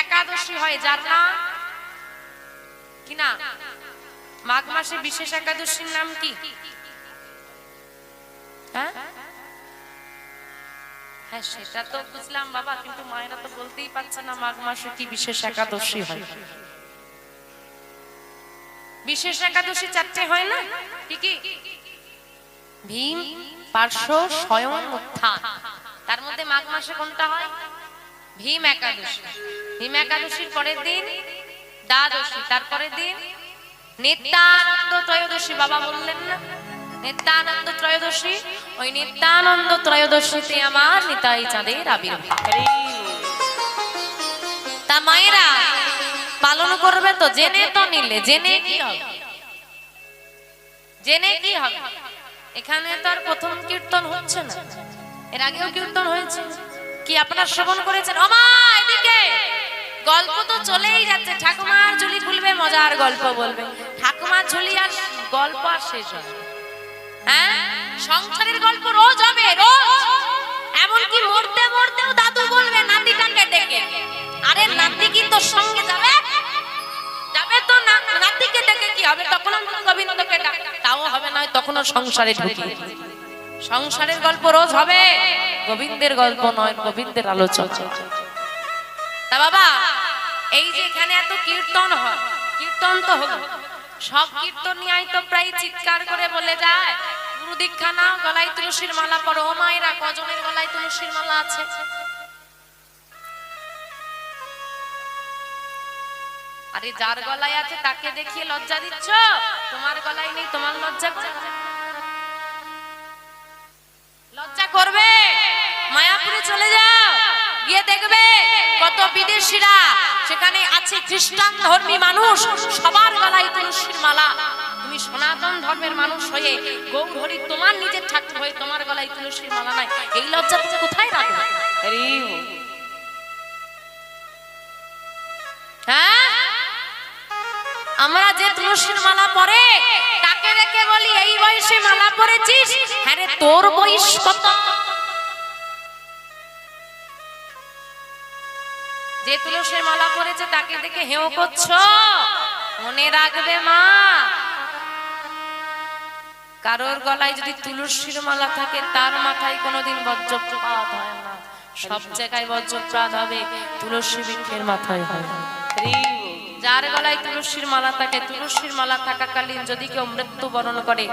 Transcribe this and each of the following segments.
একাদশী হয় যার নাম কি না? মাঘ মাসে বিশেষ একাদশীর নাম কি? হ্যাঁ হ্যাঁ সেটা তো বুঝলাম বাবা, কিন্তু মায়েরা তো বলতেই পারছে না মাঘ মাসে কি বিশেষ একাদশী হয়। বিশেষ একাদশী চারটে হয় না? কি কি? ভীম, পার্শ্ব, স্বয়ং, উত্থান। তার মধ্যে মাঘ মাসে কোনটা হয়? ভীম একাদশী। ভীম একাদশীর পরের দিন দ্বাদশী, তারপরের দিন নিত্যানন্দ ত্রয়োদশী। বাবা বললেন না নিত্যানন্দ ত্রয়োদশী? ওই নিত্যানন্দ ত্রয়োদশীতে আমার নিতাই চাঁদের আবির্ভাব। তা মায়েরা পালন করবে তো, জেনে তো নিলে। জেনে কি হবে? জেনে কি হবে? এখানে তো আর প্রথম কীর্তন হচ্ছে না, এর আগেও কীর্তন হয়েছে। কি আপনারা শ্রবণ করেছেন? ওমা এদিকে গল্প তো চলেই যাচ্ছে। ঠাকুমার ঝুলি খুলবে, মজার গল্প বলবে। ঠাকুমার ঝুলি আর গল্প আর শেষ হবে? হ্যাঁ, সংসারের গল্প রোজ হবে, রোজ। এমনকি মরতে মরতেও দাদু বলবে নাতিটাকে ডেকে, আরে নাতি কি তোর সঙ্গে যাবে? যাবে তো না, নাতিকে ডেকে কি হবে? তখন গোবিন্দকে ডাক, তাও হবে না, তখনও সংসারে ঢুকি। সংসারের গল্প রোজ হবে, গোবিন্দের গল্প নয়, গোবিন্দের আলোচনা। তা বাবা এই যে এখানে এত কীর্তন হয়, কীর্তন তো হলো, সব কীর্তনিয়াই তো প্রায় চিৎকার করে বলে যায় গুরু দীক্ষা নাও, গলায় তুলসীর মালা পরো। ও মায়েরা কজনের গলায় তুলসীর মালা আছে? আরে যার গলায় আছে তাকে দেখিয়ে লজ্জা দিচ্ছ? তোমার গলায় নেই, তোমার লজ্জা করে? লজ্জা করবে? মায়াপুরে চলে যাও, গিয়ে দেখবে কত বিদেশিরা সেখানে আছে, খ্রিস্টান ধর্মী মানুষ, সবার গলায় তুলসীর মালা। তুমি সনাতন ধর্মের মানুষ হয়ে, গৌরহরি তোমার নিজের ঠাকুর হয়ে তোমার গলায় তুলসীর মালা নাই, এই লজ্জা তুমি কোথায় রাখবে? হ্যাঁ, আমরা যে তুলসীর মালা পরে তাকে রেখে বলি এই বয়সে মালা পরেছিস? হ্যাঁ রে, তোর বয়স কত? যে তুলসীর মালা পরেছে তাকে দেখে হেও করছো? মনে রাখবে মা, কারোর গলায় যদি তুলসীর মালা থাকে তার মাথায় কোনোদিন বজ্রপাত হয় না। সব জায়গায় বজ্রপাত হবে, তুলসী বৃক্ষের মাথায় হয়। যার গলায় তুলসীর মালা থাকে, তুলসীর মালা থাকাকালীন যদি কেউ মৃত্যুবরণ করে,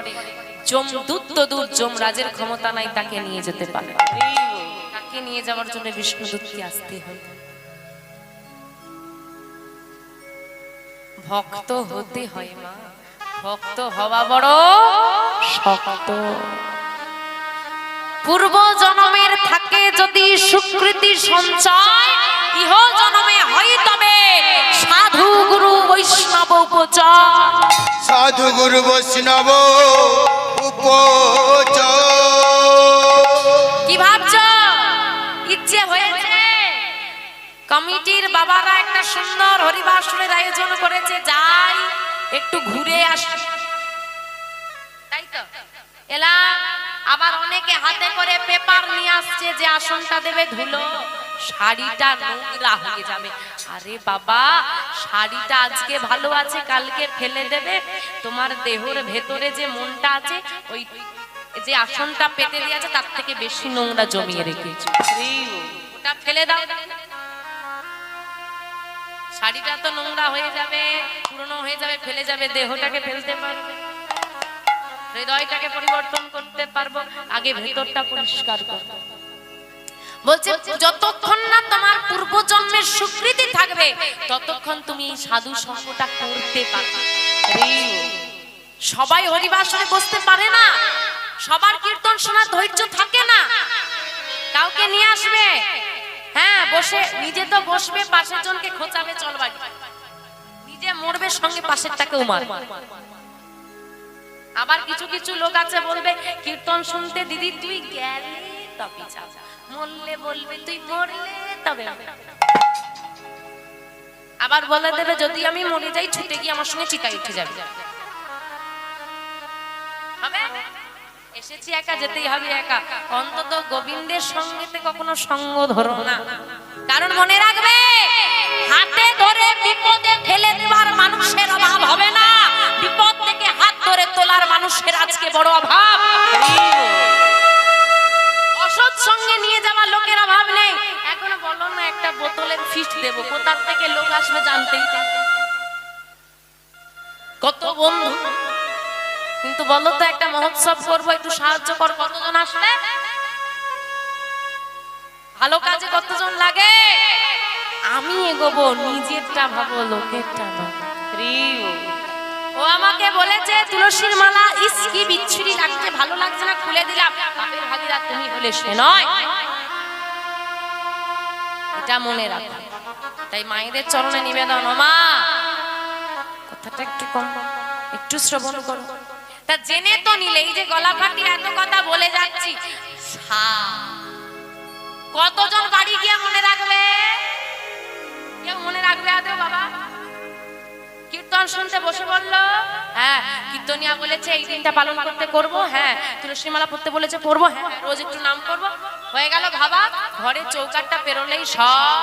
যমদূত তো দূত, যমরাজের ক্ষমতা নাই তাকে নিয়ে যেতে পারে। তাকে নিয়ে যাওয়ার জন্য বিষ্ণুদূতকে আসতে হয়। ভক্ত হতে হয় মা, ভক্ত হওয়া বড় শক্ত। পূর্ব জন্মের থাকে যদি সুকৃতি সঞ্চয়, ইহ জন্মে হয় তবে সাধু গুরু বৈষ্ণব উপচয়। সাধু গুরু বৈষ্ণব উপচয়। কি ভাবছ? ইচ্ছে হয়েছে? কমিটির বাবারা একটা সুন্দর হরিবাসরের আয়োজন করেছে, যাই একটু ঘুরে আসি, তাই তো এলাম। আবার অনেকে হাতে করে পেপার নিয়ে আসছে যে আসনটা দেবে ধুলো, শাড়িটা নোংরা হয়ে যাবে। আরে বাবা, শাড়িটা আজকে ভালো আছে, কালকে ফেলে দেবে। তোমার দেহর ভেতরে যে মনটা আছে, ওই যে আসনটা পেতে দিয়ে আছে তার থেকে বেশি নোংরা জমিয়ে রেখেছে, ওটা ফেলে দাও। শাড়িটা তো নোংরা হয়ে যাবে, পুরনো হয়ে যাবে, ফেলে যাবে, দেহটাকে ফেলতে পারবে, হৃদয়টাকে পরিবর্তন করতে পারবো, আগে ভেতরটা পরিষ্কার করবো। বলছে যতক্ষণ না তোমার পূর্বজন্মের স্বীকৃতি থাকবে ততক্ষণ তুমি সাধু সঙ্গটা করতে পারবে। সবাই হরিবাসরে বসতে পারে না, সবার কীর্তন শোনার ধৈর্য থাকে না। কাউকে নিয়ে আসবে, হ্যাঁ বসে, নিজে তো বসবে, পাশের জনকে খোঁচাবে চল বাড়ি, নিজে মরবে সঙ্গে পাশেরটাকেও মারবে। আবার কিছু কিছু লোক আছে বলবে কীর্তন শুনতে, দিদি তুই গেলে তবে যা, মরলে বলবে তুই মরলে তবে। আবার বলে দেবে যদি আমি মরে যাই ছুটে গিয়ে আমার সঙ্গে চিতায় উঠে যাবে। এসেছি একা, যেতেই হবে একা। অন্তত গোবিন্দের সঙ্গেতে কখনো সঙ্গ ধরো না, কারণ মনে রাখবে ঠেলে দেওয়ার মানুষের অভাব হবে না, বিপদ থেকে হাত ধরে তোলার মানুষের আজকে বড় অভাব। অসৎ সঙ্গে নিয়ে যাওয়া লোকের অভাব নেই। এখনো বলো না একটা বোতলের ফিস্ট দেবো, কোথা থেকে লোক আসবে জানতেই পারবে। কত বন্ধু, কিন্তু বলো তো একটা মহোৎসব করবো, একটু সাহায্য কর, কতজন আসবে? ভালো কাজে কতজন লাগে? আমি এগোবো, নিজেরটা ভাবো, লোকেরটা না। ও আমাকে বলেছে তুলসীর মালা, ইস কি বিচ্ছিরি লাগছে, ভালো লাগছে না, খুলে দিলাম। বাপের ভাগিরা তুমি হলে সে নয়, এটা মনে রাখো। তাই মায়েদের চরণে নিবেদন, ও মা কথাটা একটু কম, একটু শ্রবণ করো। তা জেনে তো নিলে, এই যে গলা ফাটিয়ে এত কথা বলে যাচ্ছি, কতজন বাড়ি গিয়ে মনে রাখবে? কেউ মনে রাখবে আদৌ বাবা? কীর্তন শুনতে বসে বললো, হ্যাঁ কীর্তনিয়া বলেছে এই দিনটা পালন করতে করবো, হ্যাঁ তুলসী মালা পড়তে বলেছে পড়বো, হ্যাঁ রোজ একটু নাম করবো, হয়ে গেল ভাবা। ঘরে চৌকাটটা পেরোলেই সব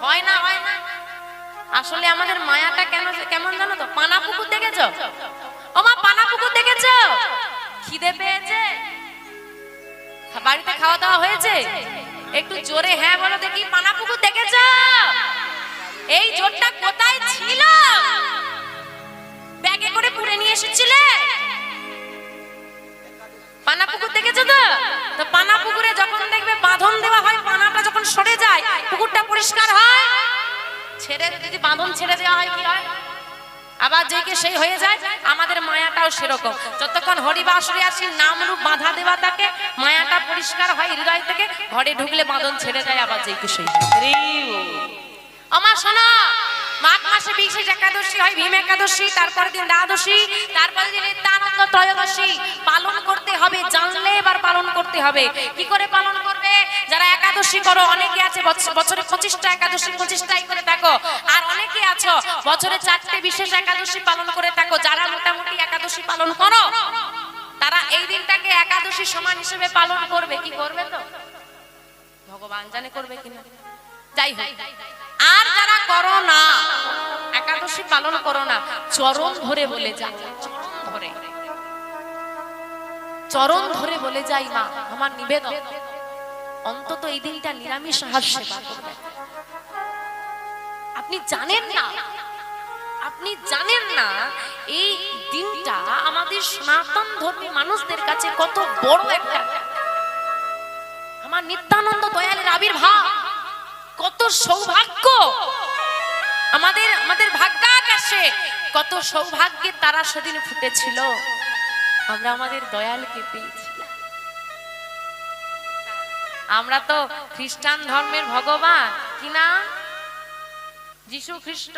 হয় না, হয় না। আসলে আমাদের মায়াটা কেন কেমন জানো তো? পানা পুকুর দেখেছো? ও মা পানা পুকুর দেখেছো? খিদে পেয়েছে, বাড়িতে খাওয়া দাওয়া হয়েছে, একটু জোরে হ্যাঁ বলো দেখি। পানা পুকুর দেখেছো? এই জোরটা কোথায় ছিল? ব্যাগে করে পুড়ে নিয়ে এসেছিলে? পানা পুকুর দেখেছো তো? তো পানা পুকুরে যখন দেখবে বাঁধন দেওয়া হয়, পানাটা যখন সরে যায় পুকুরটা পরিষ্কার হয়। ছেড়ে যদি বাঁধন ছেড়ে দেওয়া হয় কি হয়? আবার যেকে সেই হয়ে যায়। আমাদের মায়াটাও সেরকম, যতক্ষণ হরিবাসরে আসি নাম রূপ বাঁধা দেওয়া থাকে, মায়াটা পরিষ্কার হয় হৃদয় থেকে, ঘরে ঢুকলে বাঁধন ছেড়ে যায়, আবার যেকে সেই। আমার শোনা, মাঘ মাসে বিশেষ একাদশী হয়, ভীম একাদশী, তারপর দিন দ্বাদশী, তারপর দিন নিত্যানন্দ ত্রয়োদশী। পালন করতে হবে, জানলে এবার পালন করতে হবে। কি করে পালন করবে? যারা একাদশী করো, অনেকে আছে বছরে 25টা একাদশী 25টাই করে থাকো, আর অনেকে আছো বছরে 4টে বিশেষ একাদশী পালন করে থাকো। যারা মোটামুটি একাদশী পালন করো, তারা এই দিনটাকে একাদশী সমান হিসেবে পালন করবে। কি করবে তো ভগবান জানে করবে কিনা, যাই হোক। আর যারা করো না, একাদশী পালন করো না, চরণ ধরে বলে যাই, চরণ ধরে বলে যাই, মা আমার নিবেদন অন্তত এই দিনটা নিরামিষ আহার সেবা করবে। আপনি জানেন না, আপনি জানেন না এই দিনটা আমাদের সনাতন ধর্মী মানুষদের কাছে কত বড় একটা, আমার নিত্যানন্দ দয়ালের আবির্ভাব, কত সৌভাগ্য আমাদের, আমাদের ভাগ্যাকাশে কত সৌভাগ্যের তারা সেদিন ফুটেছিল। আমরা আমাদের দয়ালকে পেয়েছিলাম। আমরা তো খ্রিস্টান ধর্মের ভগবান কি না, যিশু খ্রিস্ট,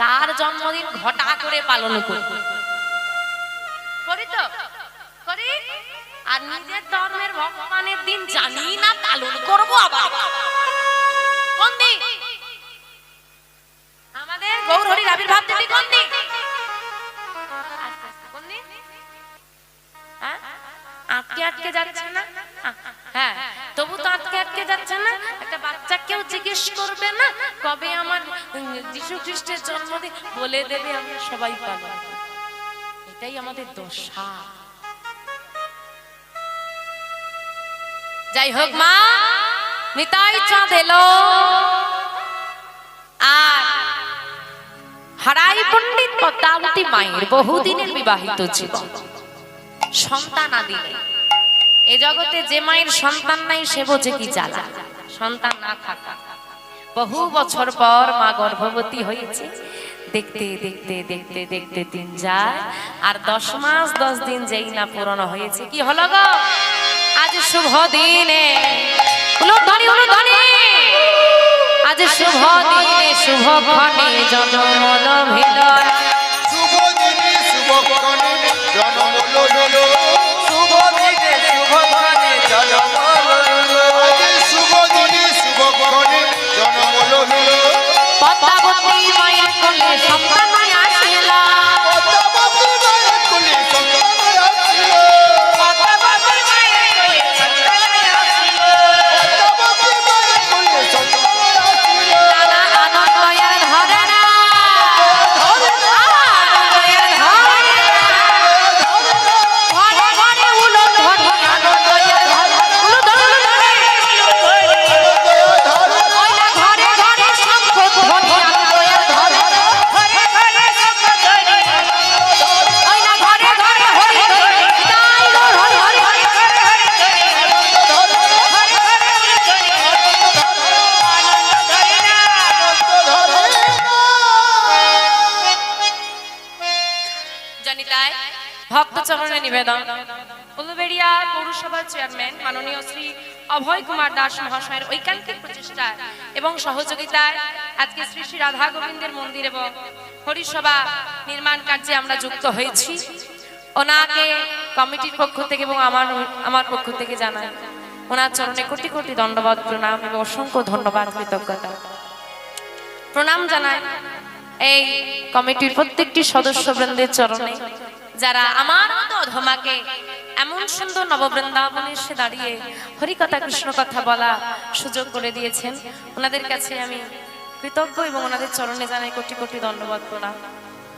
তার জন্মদিন ঘটা করে পালন করি তো করি, আর নিজের ধর্মের ভগবানের দিন জানি না পালন করবো। আবার কোন দিন? আমাদের গৌর হরির আবির্ভাব তিথি কোন দিন? কোন দিন? আটকে আটকে যাচ্ছে না? হ্যাঁ, তবু তো আটকে আটকে যাচ্ছে না। একটা বাচ্চাকেও জিজ্ঞেস করবে না কবে আমার যিশু খ্রিস্টের জন্মদিন, বলে দেবে আমরা সবাই পালন। এটাই আমাদের দশা। যাই হোক মা, নিতাই চাঁদ এলো, আর হারাই পণ্ডিত পদ্মাবতী মায়ের বহুদিনের বিবাহিত জীবন, সন্তান আদি নেই। এ জগতে যে মায়ের সন্তান নাই সে বোঝে কি জ্বালা, সন্তান না থাকা। বহু বছর পর মা গর্ভবতী হয়েছে। দেখতে দেখতে দেখতে দেখতে দিন যায়, আর 10 মাস 10 দিন যেই না পূরণ হয়েছে, কি হলো গো? আজ শুভ দিনে, উলুধ্বনি উলুধ্বনি, আজ শুভ দিনে শুভ ক্ষণে জন্ম লভিল, শুভ দিনে শুভ ক্ষণে জন্ম লভিল, শুভ দিনে শুভ ক্ষণে জন্ম লভিল, শুভ দিনে শুভ ক্ষণে জন্ম লভিল। পদ্মাবতী মায়ের কোলে সন্তান আসিল, পদ্মাবতী মায়ের কোলে সন্তান আসিল, পদ্মাবতী মায়ের কোলে সন্তান আসিল, পদ্মাবতী মায়ের কোলে সন্তান আসিল। নিবেদন উলুবেড়িয়া পৌরসভার চেয়ারম্যান মাননীয় শ্রী অভয় কুমার দাস মহাশয়ের ঐকান্তিক প্রচেষ্টা এবং সহযোগিতায় আজকে শ্রী শ্রী রাধা গোবিন্দের মন্দির এবং হরিসভা নির্মাণ কার্যে আমরা যুক্ত হয়েছি। ওনাকে কমিটির পক্ষ থেকে এবং আমার পক্ষ থেকে জানাই ওনার চরণে কোটি কোটি দণ্ডবাদ প্রণাম এবং অসংখ্য ধন্যবাদ কৃতজ্ঞতা প্রণাম জানাই এই কমিটির প্রত্যেকটি সদস্যবৃন্দের চরণে যারা আমার মতো অধমাকে এমন সুন্দর নববৃন্দাবনে এসে দাঁড়িয়ে হরিকথা কৃষ্ণ কথা বলা সুযোগ করে দিয়েছেন। ওনাদের কাছে আমি কৃতজ্ঞ এবং ওনাদের চরণে জানাই কোটি কোটি দণ্ডবাদ প্রণাম।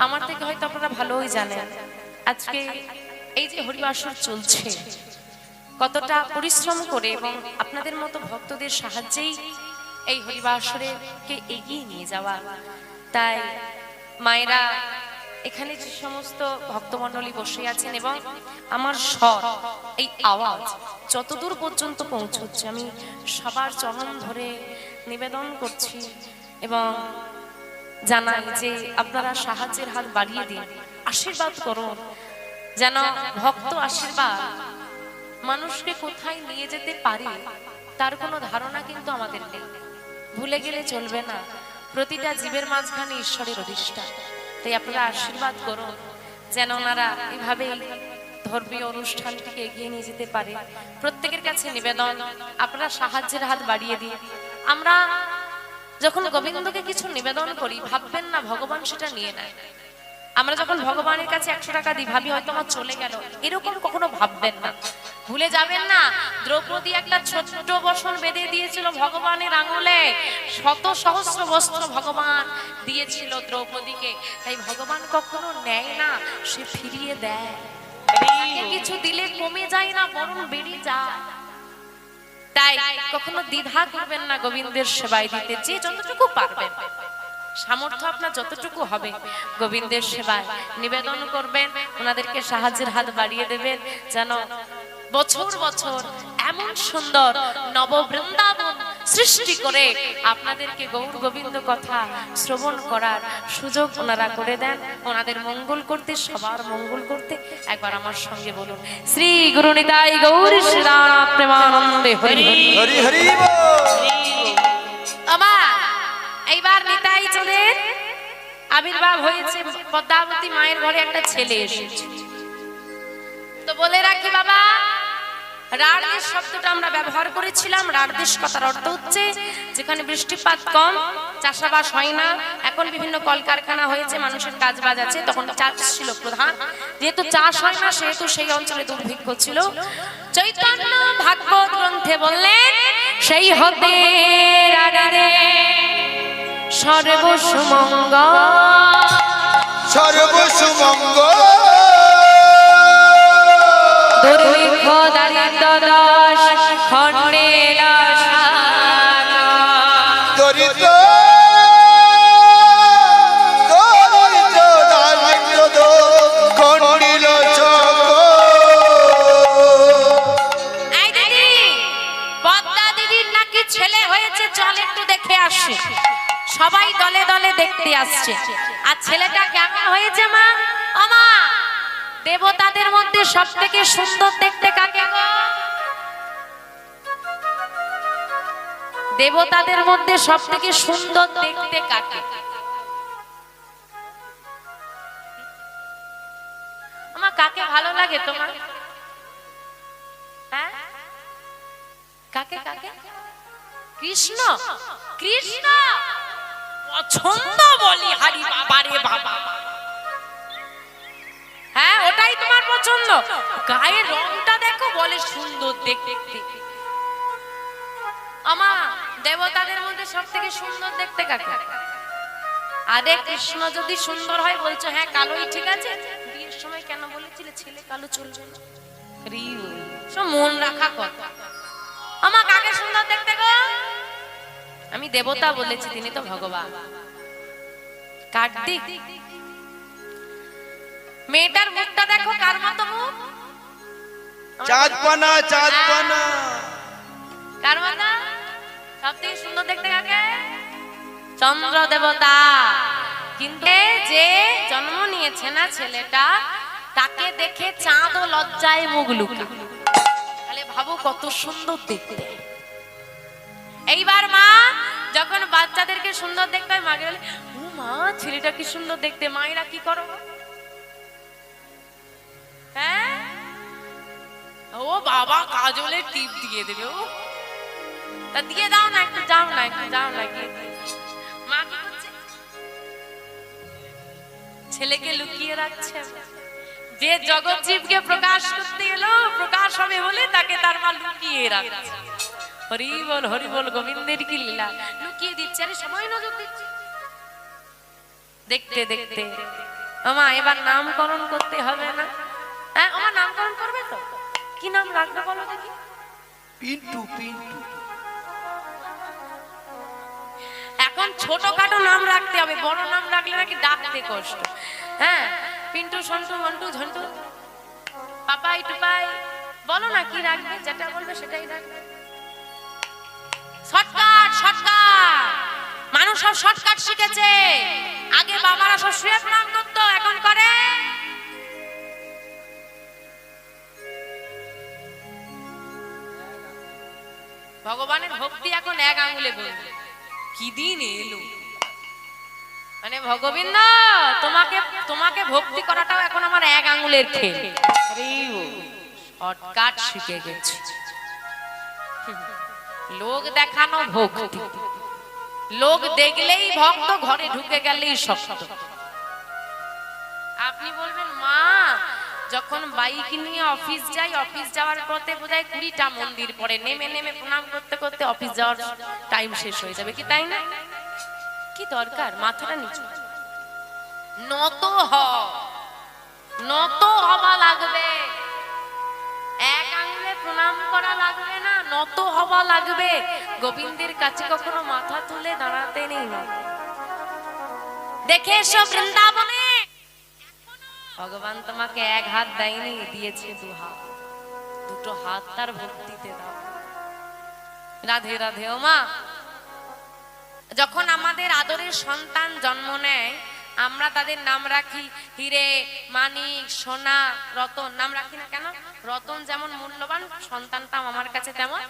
আমার থেকে হয়তো আপনারা ভালোই জানেন আজকে এই যে হরিবাসর চলছে কতটা পরিশ্রম করে এবং আপনাদের মতো ভক্তদের সাহায্যেই এই হরিবাসরকে এগিয়ে নিয়ে যাওয়া। তাই মায়েরা এখানে যে সমস্ত ভক্তমণ্ডলী বসে আছেন এবং আমার স্বর এই আওয়াজ যতদূর পর্যন্ত পৌঁছচ্ছে আমি সবার চরণ ধরে নিবেদন করছি এবং জানাই যে আপনারা সাহায্যের হাত বাড়িয়ে দিন, আশীর্বাদ করুন যেন ভক্ত আশীর্বাদ মানুষকে কোথায় নিয়ে যেতে পারে তার কোনো ধারণা কিন্তু আমাদের নেই। ভুলে গেলে চলবে না, প্রতিটা জীবের মাঝখানে ঈশ্বরের অধিষ্ঠান। তাই আপনারা আশীর্বাদ করুন যেন ওনারা এইভাবে ধর্মীয় অনুষ্ঠানটিকে এগিয়ে নিয়ে যেতে পারে। প্রত্যেকের কাছে নিবেদন আপনারা সাহায্যের হাত বাড়িয়ে দিন। আমরা যখন গোবিন্দকে কিছু নিবেদন করি ভাববেন না ভগবান সেটা নিয়ে নেয়। আমরা যখন ভগবানের কাছে 100 টাকা দিই ভাবি হয়তো আমার চলে গেল, এরকম কখনো ভাববেন না। ভুলে যাবেন না দ্রৌপদী একটা ছোট্ট বসন বেঁধে দিয়েছিল ভগবানের আঙুলে, শত সহস্র বস্ত্র ভগবান দিয়েছিল দ্রৌপদীকে। তাই ভগবান কখনো নেয় না, সে ফিরিয়ে দেয়। কিছু দিলে কমে যায় না, বরং বেড়ে যায়। তাই কখনো দ্বিধা করবেন না গোবিন্দের সেবায় দিতে। যে যতটুকু পারবেন, সামর্থ্য আপনার যতটুকু হবে গোবিন্দের সেবায় নিবেদন করবেন, ওনাদেরকে সাহায্যের হাত বাড়িয়ে দেবেন যেন বছর বছর এমন সুন্দর নববৃন্দাবন সৃষ্টি করে আপনাদেরকে গৌর গোবিন্দ কথা শ্রবণ করার সুযোগ ওনারা করে দেন। ওনাদের মঙ্গল করতে, সবার মঙ্গল করতে একবার আমার সঙ্গে বলুন শ্রী গুরু নিতাই গৌর শ্রীরাম প্রেমানন্দে হরি হরি হরি আমার এইবার নিতাই চোদের আবির্ভাব হয়েছে। পদ্মাবতী মায়ের ঘরে একটা ছেলে এসেছে। তো বলে রাখি বাবা, রাড়দেশ শব্দটা আমরা ব্যবহার করেছিলাম। রাড়দেশ কথার অর্থ হচ্ছে যেখানে বৃষ্টিপাত কম, চাষাবাস হয় না। এখন বিভিন্ন কলকারখানা হয়েছে, মানুষের কাজ বাজ আছে, তখন চাষ ছিল প্রধান। যেহেতু চাষ হয় না সেহেতু সেই অঞ্চলে দুর্ভিক্ষ ছিল। চৈতন্য ভাগবত গ্রন্থে বললেন সেই হতে রাড়ারে সর্বসুমঙ্গল সর্বসুমঙ্গল দুর্ভিক্ষ দারিদ্র দশ খণ্ডে দরিদ্র খণ্ডিল পদ্মা দিদির নাকি ছেলে হয়েছে, চল একটু দেখে আসি। সবাই দলে দলে দেখতে আসছে। আর ছেলেটা কেমন হয়েছে মা? ও মা, দেবতাদের মধ্যে সব থেকে সুন্দর দেখতে কাকে গো? দেবতাদের মধ্যে সব থেকে সুন্দর দেখতে কাকে? আমার কাকে ভালো লাগে তোমার? হ্যাঁ, কাকে কাকে? কৃষ্ণ। কৃষ্ণ পছন্দ বলি, হারি বাবা রে বাবা। হ্যাঁ, ওটাই তোমার পছন্দ। গায়ের রংটা দেখো, বলে সুন্দর দেখতে। আমা দেবতাদের মধ্যে সব থেকে সুন্দর দেখতে কাকে? আরে কৃষ্ণ যদি সুন্দর হয় বলছো হ্যাঁ কালোই ঠিক আছে, বিয়ের সময় কেন বলেছিলে ছেলে কালো চলবে না? সব মন রাখা কথা। আমা কাকে সুন্দর দেখতে গো? আমি দেবতা বলেছি, তিনি তো ভগবান। কার্তিক। মেয়েটার মুখটা দেখো, কার মতো মুখ? চাঁদপানা চাঁদপানা কার মতো? সবথেকে সুন্দর দেখতে কাকে? চন্দ্র দেবতা। কিন্তু যে জন্ম নিয়েছে না ছেলেটা, তাকে দেখে চাঁদ ও লজ্জায় মুখ লুকা। তাহলে ভাবো কত সুন্দর দেখতে। এইবার মা যখন বাচ্চাদেরকে সুন্দর দেখতে হয়, মাকে বলে ও মা ছেলেটা কি সুন্দর দেখতে। মায়েরা কি করো? হ্যাঁ, ও বাবা কাজলের টিপ দিয়ে দেবে। ও তা দিয়ে দাও না, একটু যাও না, একটু যাও না। মা কি করছে? ছেলেকে লুকিয়ে রাখছে। যে জগৎ জীবকে প্রকাশ করতে এলো, প্রকাশ হবে বলে তাকে তার মা লুকিয়ে রাখছে। হরি বল হরি বল, গোবিন্দের কি লীলা। লুকিয়ে দিচ্ছে, আরে সময় নজর দিচ্ছে। দেখতে দেখতে আমা এবার নামকরণ করতে হবে না? হ্যাঁ, আমার নামকরণ করবে তো? কি নাম রাখবে বলো দেখি? পিন্টু। পিন্টু এখন ছোটখাটো নাম রাখতে হবে, বড় নাম রাখলে নাকি ডাকতে কষ্ট। হ্যাঁ, পিন্টু, সন্টু, মন্টু, ঝন্টু, পাপাই, টুপাই, বলো না কি রাখবে? যেটা বলবে সেটাই রাখবে। Shortcut, shortcut. মানুষ সব শর্টকাট শিখেছে। আগে বাবারা সব শুয়ে প্রণাম করতো, এখন করে ভগবানের ভক্তি এখন এক আঙ্গুলে বলবে। কি দিন এলো, মানে ভগবিন্দ তোমাকে তোমাকে ভক্তি করাটাও এখন আমার এক আঙ্গুলের খেল। শর্টকাট শিখে গেছি। লোক দেখানো ভক্তি, লোক দেখলেই ভক্ত, ঘরে ঢুকে গেলেই শক্ত। আপনি বলবেন মা যখন বাইক নিয়ে অফিস যাই, অফিস যাওয়ার পথে বোধহয় 20টা মন্দির পড়ে, নেমে নেমে প্রণাম করতে করতে অফিস যাওয়ার টাইম শেষ হয়ে যাবে, কি তাই না? কি দরকার মাথাটা নিচু নত নত হওয়া লাগবে। এক আঙ্গুলে প্রণাম করা লাগবে না, নত হওয়া লাগবে। গোবিন্দের কাছে কখনো মাথা তুলে দাঁড়াতে নেই। দেখে এসো বৃন্দাবনে, ভগবান তোমাকে এক হাত দেয়নি, দিয়েছে 2 হাত। দুটো হাত তার ভক্তিতে দাও। রাধে রাধে। ও মা, যখন আমাদের আদরের সন্তান জন্ম নেয়, আমরা তাদের নাম রাখি হিরে, মানিক, সোনা, রতন। নাম রাখি না কেন? রতন যেমন মূল্যবান, সন্তানটাও আমার কাছে তেমন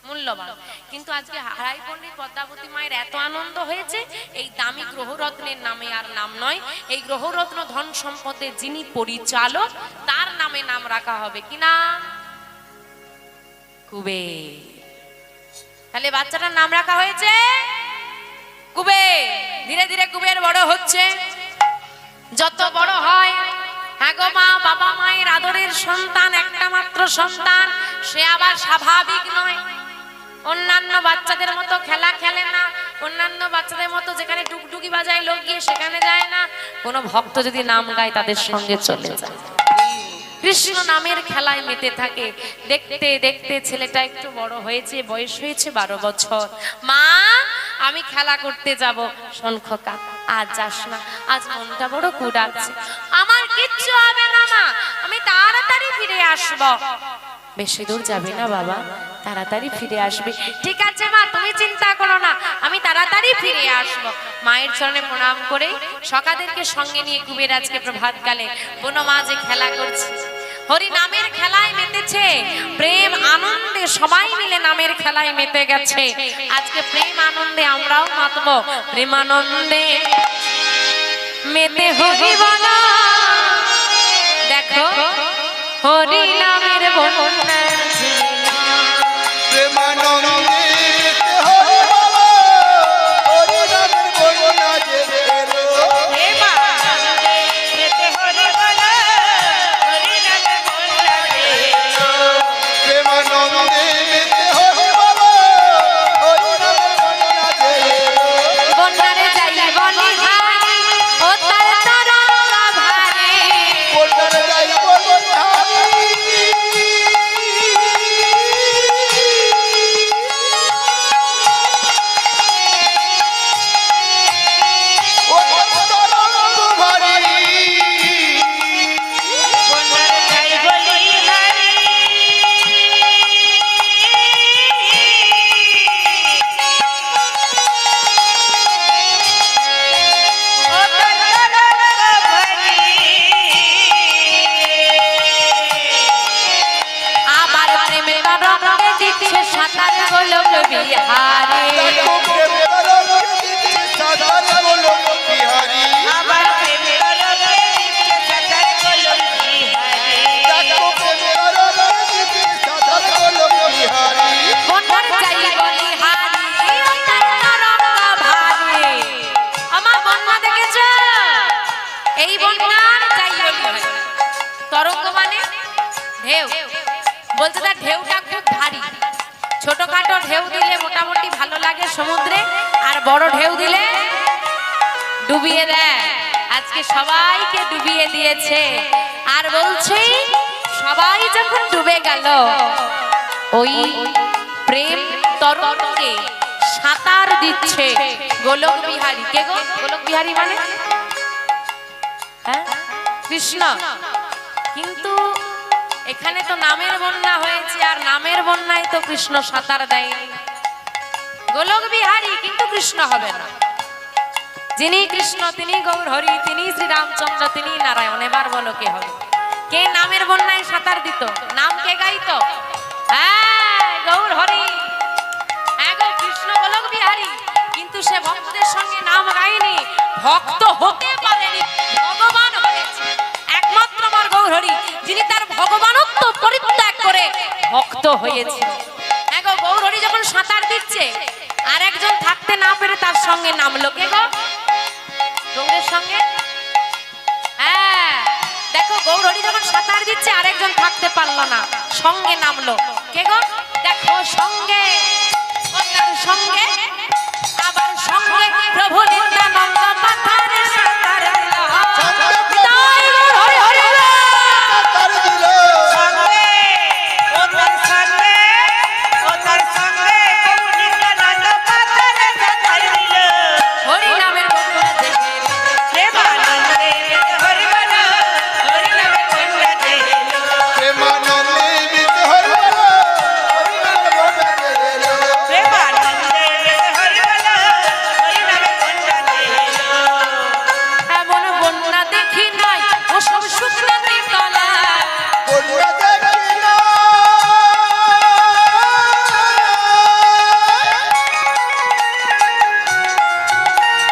মূল্যবান। কিন্তু আজকে হারাই পণ্ডিত পদ্মাবতী মায়ের এত আনন্দ হয়েছে, এই দামি গ্রহরত্নের নামে আর নাম নয়, এই গ্রহরত্ন ধন সম্পদের যিনি পরিচালক তার নামে নাম রাখা হবে। কি নাম? কুবের। তাহলে বাচ্চাটার নাম রাখা হয়েছে কুবের। ধীরে ধীরে কুবের বড় হচ্ছে, যত বড় হয়, হ্যাঁ গো মা, বাবা মায়ের আদরের সন্তান, একটা মাত্র সন্তান, সে আবার স্বাভাবিক নয়। অন্যান্য বাচ্চাদের মতো খেলা খেলে না, অন্যান্য বাচ্চাদের মতো যেখানে টুকটুকি বাজায় লোক গিয়ে সেখানে যায় না। কোনো ভক্ত যদি নাম গায় তাদের সঙ্গে চলে যায়, কৃষ্ণ নামের খেলায় মেতে থাকে। দেখতে দেখতে ছেলেটা একটু বড় হয়েছে, বয়স হয়েছে 12 বছর। মা আমি খেলা করতে যাব। শোন খোকা, আজ যাস না, আজ মনটা বড় কুড়াচ্ছে। আমার কিচ্ছু হবে না মা, আমি তাড়াতাড়ি ফিরে আসব। বেশি দূর যাবে না বাবা, তাড়াতাড়ি ফিরে আসবে। ঠিক আছে মা, তুমি চিন্তা করো না, আমি তাড়াতাড়ি ফিরে আসব। মায়ের চরণে প্রণাম করে সকাদেরকে সঙ্গে নিয়ে কুবের আজকে প্রভাতকালে বনমাঝে খেলা করছে, হরি নামের খেলায় মেতেছে। প্রেম আনন্দে সবাই মিলে নামের খেলায় মেতে গেছে। আজকে প্রেম আনন্দে আমরাও মাতব। প্রেমানন্দে মেতে হরি বলা, দেখো হরি নামের বন্যার ঝিলা। প্রেমানন্দে মেতে হরি বলা, হরি নামের বন্যা যে এলো। প্রেমানন্দে মেতে হরি বলা, হরি নামের বন্যা যে এলো। প্রেমানন্দে মেতে হরি বলা, হরি নামের বন্যা যে এলো। বন্যারে যাই বলি হারি, ও তার তরঙ্গ ভারে। বন্যারে যাই বলি হারি, ছোটখাটো ঢেউ দিলে মোটামুটি ভালো লাগে সমুদ্রে, আর বড় ঢেউ দিলে ডুবিয়ে দেয়। আজকে সবাইকে ডুবিয়ে দিয়েছে, আর বলছি সবাই যখন ডুবে গেল, ওই প্রেম তরঙ্গে সাঁতার দিচ্ছে গোলক বিহারী। কে গো গোলক বিহারী মানে? হ্যাঁ, কৃষ্ণ। কিন্তু এখানে তো নামের বন্যা হয়েছে, আর নামের বন্যায় তো কৃষ্ণ সাঁতার দেয়নি। গোলক বিহারী কিন্তু কৃষ্ণ হবে না। যিনি কৃষ্ণ তিনি গৌর হরি, তিনি শ্রীরামচন্দ্র, তিনি নারায়ণ। এবার বলো কে হবে? কে নামের বন্যায় সাঁতার দিত? নাম কে গাইতো? হ্যাঁ, গৌর হরি। হ্যাঁ গো, কৃষ্ণ গোলক বিহারী, কিন্তু সে ভক্তদের সঙ্গে নাম গায়নি, ভক্ত হতে পারেনি, ভগবান হয়েছে। একমাত্র আমার গৌর হরি, যিনি তার ভগবানত্ব পরিত্যাগ করে ভক্ত হয়েছে। হ্যাঁ গো, গৌর হরি যখন সাঁতার দিচ্ছে, আর একজন থাকতে না পেরে তার সঙ্গে নামলো। কে গো? গৌরের সঙ্গে। হ্যাঁ, দেখো গৌর হরি যখন সাঁতার দিচ্ছে, আরেকজন থাকতে পারলো না, সঙ্গে নামলো। কে গো? দেখো সঙ্গে, সঙ্গে আবার সঙ্গে প্রভু নিত্যানন্দ পাথারে সাঁতার দিল। তাই গৌর হরি হরি সাঁতার দিল। সঙ্গে ওদের সঙ্গে ওদের সঙ্গে প্রভু নিত্যানন্দ পাথারে সাঁতার দিল। হরি নামের বন্যা দেখে প্রেমানন্দে হরি বল, হরি নামে বন্যা দেখল। প্রেমানন্দে বিতে হরি বল, হরি নামে বন্যা দেখল। প্রেমানন্দে হরি বল, হরি নামে বন্যা দেখল। এমন বন্যা দেখি নাই ওসব শুকনাতে তলা। বন্যা দেখি না,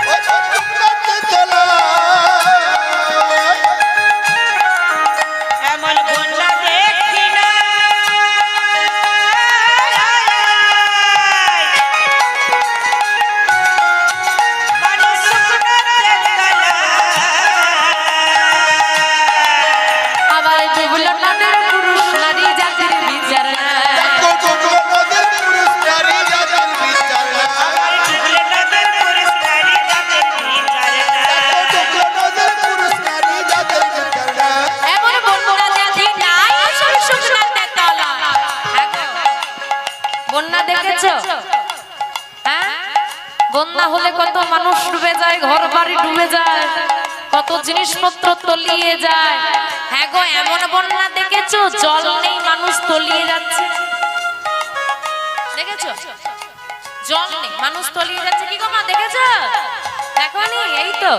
ও ছোট্টতে তোলা। এমন বন্যা দেখি না, মানুষ শুকনোতে তলা। আবার ডুবলো নদের পুরুষ নারী জাতির বিচার নাই। দেখো ডুবলো নদের পুরুষ নারী জাতির বিচার নাই। আবার ডুবলো নদের পুরুষ নারী জাতির বিচার নাই। দেখো ডুবলো নদের পুরুষ নারী জাতির বিচার নাই। এমন বন্যা দেখি নাই ওসব শুকনাতে তলা। হ্যাঁ গো, বন্যা দেখেছো? হ্যাঁ, বন্যা হলে কত মানুষ ডুবে যায়, ঘর বাড়ি ডুবে যায়, কত জিনিসপত্র তলিয়ে যায়। হ্যাঁ গো, এমন বন্যা দেখেছো জল নেই, মানুষ তলিয়ে যাচ্ছে? দেখেছো? জল নেই, মানুষ তলিয়ে যাচ্ছে। কি গো মা, দেখেছো? দেখোনি? এই তো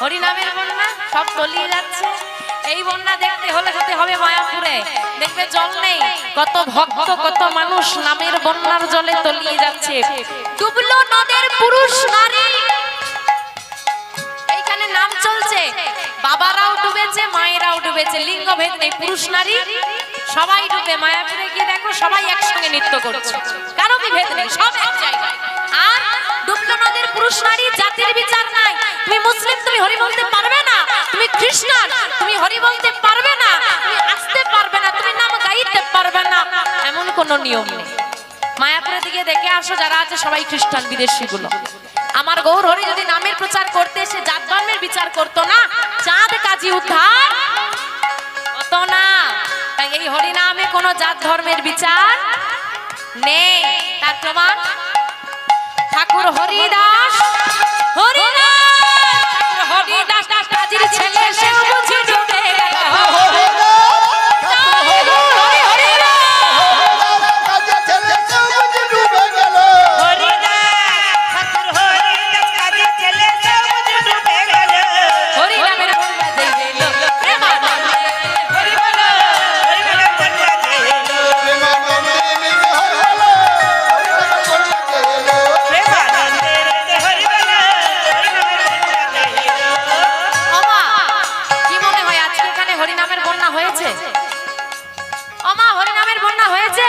হরিনামের বন্যা, সব তলিয়ে যাচ্ছে। এই বন্যা দেখতে হলে যেতে হবে মায়াপুরে, দেখবে জল নেই, কত ভক্ত কত মানুষ নামের বন্যার জলে তলিয়ে যাচ্ছে। ডুবলো নদের পুরুষ নারী, এইখানে নাম চলছে, বাবারাও ডুবেছে, মায়েরাও ডুবেছে, লিঙ্গ ভেদ নেই, পুরুষ নারী সবাই ডুবে। মায়াপুরে গিয়ে দেখো সবাই একসঙ্গে নৃত্য করছে, কারো কি ভেদ নেই, সব এক জায়গায়। আর ডুবলো নদের পুরুষ নারী জাতির বিচার নাই। তুমি মুসলিম, তুমি হরি বলতে পারবে না, তুমি খ্রিস্টান, তুমি হরি বলতে পারবে না, তুমি আসতে পারবে না, তুমি নাম গাইতে পারবে না, এমন কোনো নিয়ম নেই। মায়াপুরের দিকে দেখে আসো, যারা আছে সবাই খ্রিস্টান বিদেশি গুলো। আমার গৌর হরি যদি নামের প্রচার করতে এসে জাত ধর্মের বিচার করতো না, চাঁদ কাজী উদ্ধার হতো না। তাই এই হরি নামে কোনো জাত ধর্মের বিচার নেই। তার প্রমাণ ঠাকুর হরিদাস, হরিদাস ঠাকুর হরিদাস কাজীর ছেলে, সে বুঝি ডুবে গেল। কাজে ছেলে সবুজ ডুবে গেল। হরিদাস ঠাকুর হরিদাস কাজের ছেলে সবুজ ডুবে গেল। হরি নামের বন্যা দেখলো, প্রেমানন্দে হরি বল, হরি নামে বন্যা দেখল। প্রেমানন্দে বিতে হরি বল, হরি নামে বন্যা দেখল। প্রেমানন্দে হরি বল, হরি নামে বন্যা দেখল। ওমা, কি মনে হয় আজকে এখানে হরিনামের বন্যা হয়েছে? ওমা, হরিনামের বন্যা হয়েছে?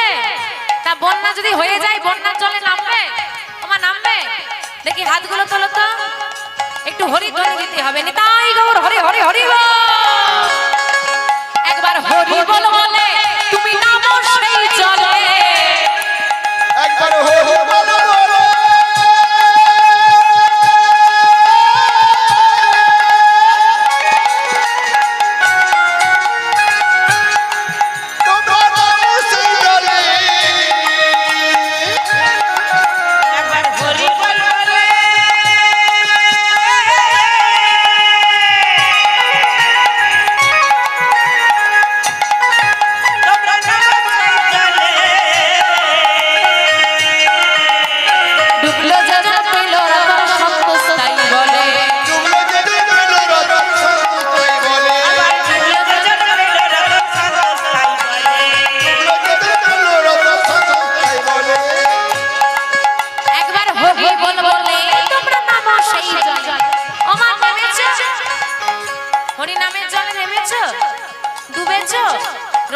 তা বন্যা যদি হয়ে যায়, বন্যার জলে নামবে? ওমা, নামবে? দেখি হাতগুলো তোলো তো, একটু হরি ধ্বনি দিতে হবে। নিতাই গৌর হরি হরি হরি বল। একবার হরি বল বলে তুমি নামো সেই জলে।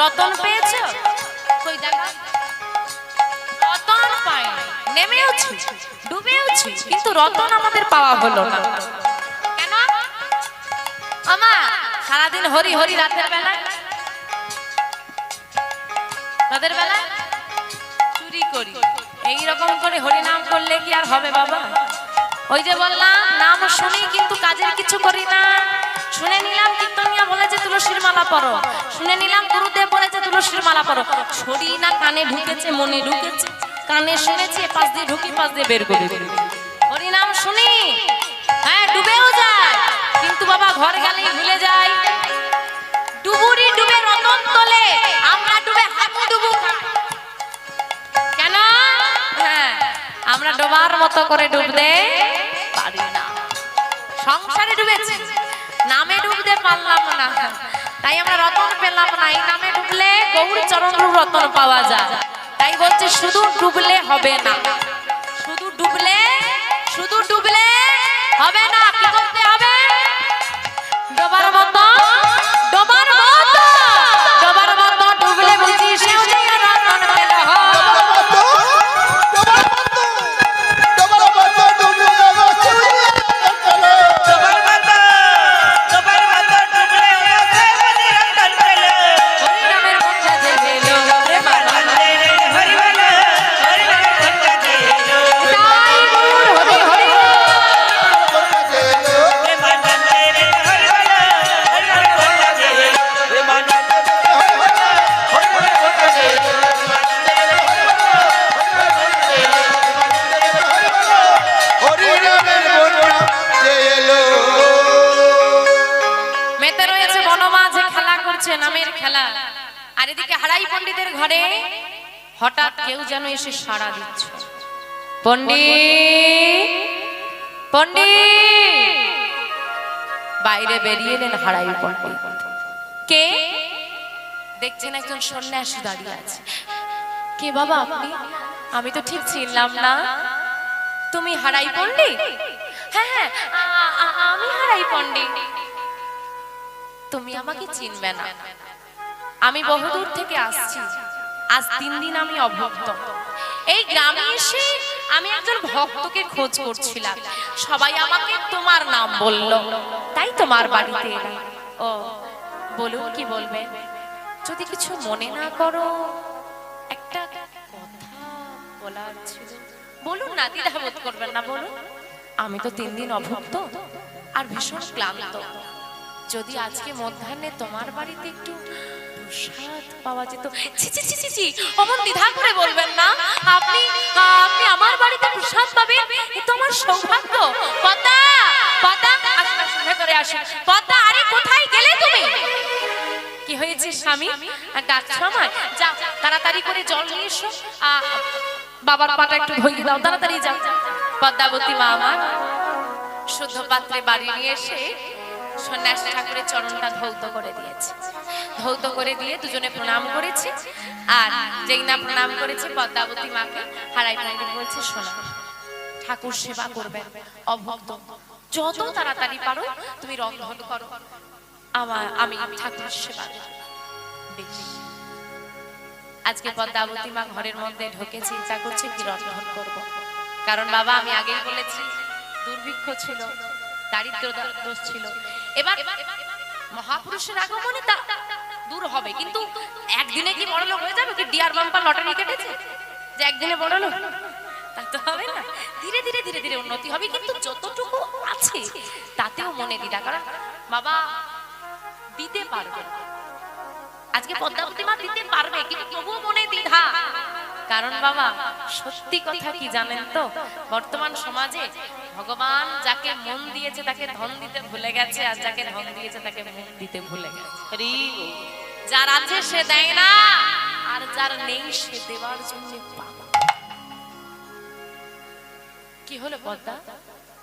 রতন পেয়েছো? কই দেখ, রতন পাই, নেমেওছি, ডুবেওছি, কিন্তু রতন আমাদের পাওয়া হলো না। কেন? আমা সারাদিন হরি হরি, রাতের বেলায় চুরি করি। এইরকম করে হরি নাম করলে কি আর হবে বাবা? ওই যে বললাম, নাম শুনি কিন্তু কাজের কিছু করি না। শুনে নিলাম কীর্তনিয়া বলেছে তুলসীর মালা পরো, শুনে নিলাম গুরুদেব বলেছে তুলসীর মালা পরো, ছড়ি না কানে ঢুকেছে, মনে ঢুকেছে, কানে শুনেছি, পাশ দিয়ে ঢুকি, পাশ দিয়ে বের করে দিই। হরি নাম শুনি, হ্যাঁ ডুবেও যায়, কিন্তু বাবা ঘর গেলেই ভুলে যাই। ডুবুরি ডুবে রতন তোলে, আমরা ডুবে হাবু ডুবু। কেন? হ্যাঁ, আমরা ডোবার মতো করে ডুবতে পারি না। সংসারে ডুবেছি, নামে ডুবতে পারলাম না, তাই আমরা রতন পেলাম না। এই নামে ডুবলে গৌর চরণ রতন পাওয়া যায়। তাই বলছে শুধু ডুবলে হবে না, শুধু ডুবলে হবে না, কি করতে হবে? ডোবার মতো ডুবলে বুঝি সেও যে রতন পেল। নামের খেলা। আর এদিকে হারাই পণ্ডিতের ঘরে হঠাৎ কেউ যেন এসে সাড়া দিচ্ছে, পণ্ডিত পণ্ডিত। বাইরে বেরিয়ে এলেন হারাই পণ্ডিত। কে? দেখছেন একজন সন্ন্যাসী দাঁড়িয়ে আছে। কে বাবা আপনি? আমি তো ঠিক চিনলাম না। তুমি হারাই পণ্ডিত? হ্যাঁ হ্যাঁ, আমি হারাই পণ্ডিত। তুমি আমাকে চিনবে না, আমি বহুদূর থেকে আসছি। আজ 3 দিন আমি অভুক্ত। এই গ্রামে এসে আমি একজন ভক্তকে খোঁজ করছিলাম, সবাই আমাকে তোমার নাম বলল, তাই তোমার বাড়িতে এলাম। ও বলুন, কি বলবেন? যদি কিছু মনে না করো, একটা কথা বলার ছিল। বলুন না, দ্বিধাবোধ করবেন না, বলুন। আমি তো 3 দিন অভুক্ত আর ভীষণ ক্লান্ত। যদি আজকে মধ্যাহ্নে তোমার বাড়িতে একটু প্রসাদ পাওয়া যেত। ছি ছি ছি ছি, অমন দ্বিধা করে বলবেন না। আপনি আমার বাড়িতে প্রসাদ পাবেন, এ তো আমার সৌভাগ্য। পদ্মা পদ্মা, আসুন আসুন, ভেতরে আসুন। পদ্মা, আরে কোথায় গেলে তুমি? কি হয়েছে স্বামী? ডাকছো আমায়? যাও তাড়াতাড়ি করে জল নিয়ে এসো, বাবার পাটা একটু ধুইয়ে দাও, তাড়াতাড়ি যাও। পদ্মাবতী মা আমার শুদ্ধ পাত্রে বাড়ি নিয়ে এসে সন্ন্যাসী ঠাকুরের চরণটা ধৌত করে দিয়েছে। ধৌত করে দিয়ে দুজনে প্রণাম করেছে। আর যেই না প্রণাম করেছে, পদ্মাবতী মাকে হারাই পণ্ডিত বলছে, শোনো, ঠাকুর সেবা করবে, অভুক্ত, যত তাড়াতাড়ি পারো তুমি রন্ধন করো, আমি ঠাকুরের সেবা করব। আজকে পদ্মাবতী মা ঘরের মধ্যে ঢুকে চিন্তা করছে কি রন্ধন করব। কারণ বাবা, আমি আগেই বলেছি, দুর্ভিক্ষ ছিল, দারিদ্র দোষ ছিল। এবার মহাপুরুষের আগমনে তা দূর হবে, কিন্তু একদিনে কি বড়লোক হয়ে যাবে? কি ডিয়ার বাম্পার লটারি কেটেছে যে একদিনে বড়লোক? তা তো হবে না। ধীরে ধীরে ধীরে ধীরে উন্নতি হবে, কিন্তু যতটুকু আছে তাতেও মনে দ্বিধা। কারণ বাবা দিতে পারবে, আজকে পদ্মাবতী মা দিতে পারবে, কিন্তু তবুও মনে দ্বিধা। কারণ বাবা, সত্যি কথা কি জানেন তো, বর্তমান সমাজে ভগবান যাকে মন দিয়েছে তাকে ধন দিতে ভুলে গেছে, আর যাকে ধন দিয়েছে তাকে মন দিতে ভুলে গেছে। যার আছে সে দেয় না, আর যার নেই সে দেওয়ার জন্য পাগল। কি হলো পদ্মা,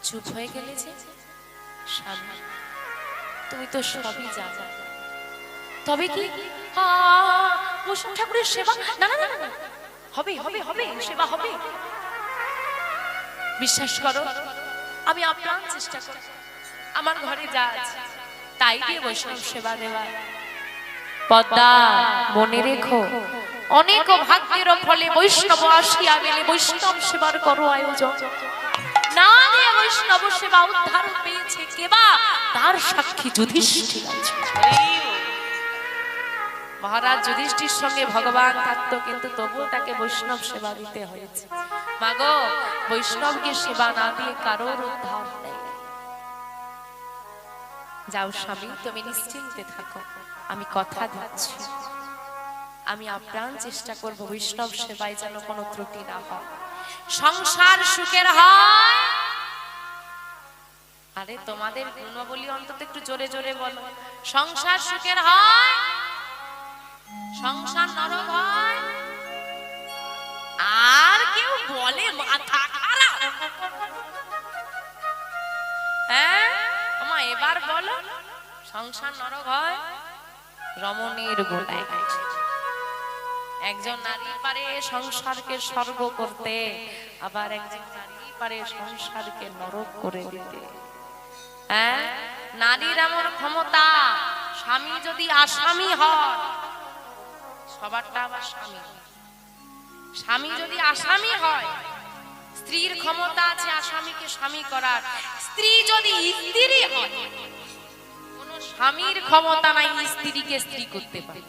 চুপ হয়ে গেলে যে? স্বামী, তুমি তো সবই জানো, তবে কি বৈষ্ণব ঠাকুরের সেবা? না না না না, হবে হবে হবে, সেবা হবে, বিশ্বাস করো। আমি আপ্রাণ চেষ্টা করি, আমার ঘরে যা আছে তাই দিয়ে বৈষ্ণব সেবা দেওয়া। পদ্মা মনে রেখো, অনেক ভাগ্যের ফলে বৈষ্ণব আসিয়া গেলে বৈষ্ণব সেবার করো আয়োজন। না দিয়ে বৈষ্ণব সেবা উদ্ধার পেয়েছে কেবা, তার সাক্ষী যুধিষ্ঠির আছে। মহারাজ যুধিষ্ঠির সঙ্গে ভগবান থাকতো, কিন্তু তবুও তাকে বৈষ্ণব সেবা দিতে হয়েছে। মাগো, বৈষ্ণবকে সেবা না দিয়ে কারোর উদ্ধার নেই। যাও স্বামী, তুমি নিশ্চিন্তে থাকো, আমি কথা দিচ্ছি, আমি আপ্রাণ চেষ্টা করব বৈষ্ণব সেবায় যেন কোনো ত্রুটি না হয়, সংসার সুখের হয়। আরে তোমাদের গুণবলী অন্তত একটু জোরে জোরে বলো, সংসার সুখের হয়, সংসার নরক হয়। আর কেউ বলে মাথা খারাপ। হ্যাঁ আমা, এবার বলো সংসার নরক হয়। রমণীর গোলায় একজন নারী পারে সংসারকে স্বর্গ করতে, আবার একজন নারী পারে সংসারকে নরক করে দিতে। হ্যাঁ, নারীর এমন ক্ষমতা, স্বামী যদি আসামি হয়, সবারটা আবার স্বামী, স্বামী যদি আসামি হয়, স্ত্রীর ক্ষমতা আছে আসামিকে স্বামী করার। স্ত্রী যদি স্ত্রী হয়, কোন স্বামীর ক্ষমতা নাই স্ত্রীকে স্ত্রী করতে পারে।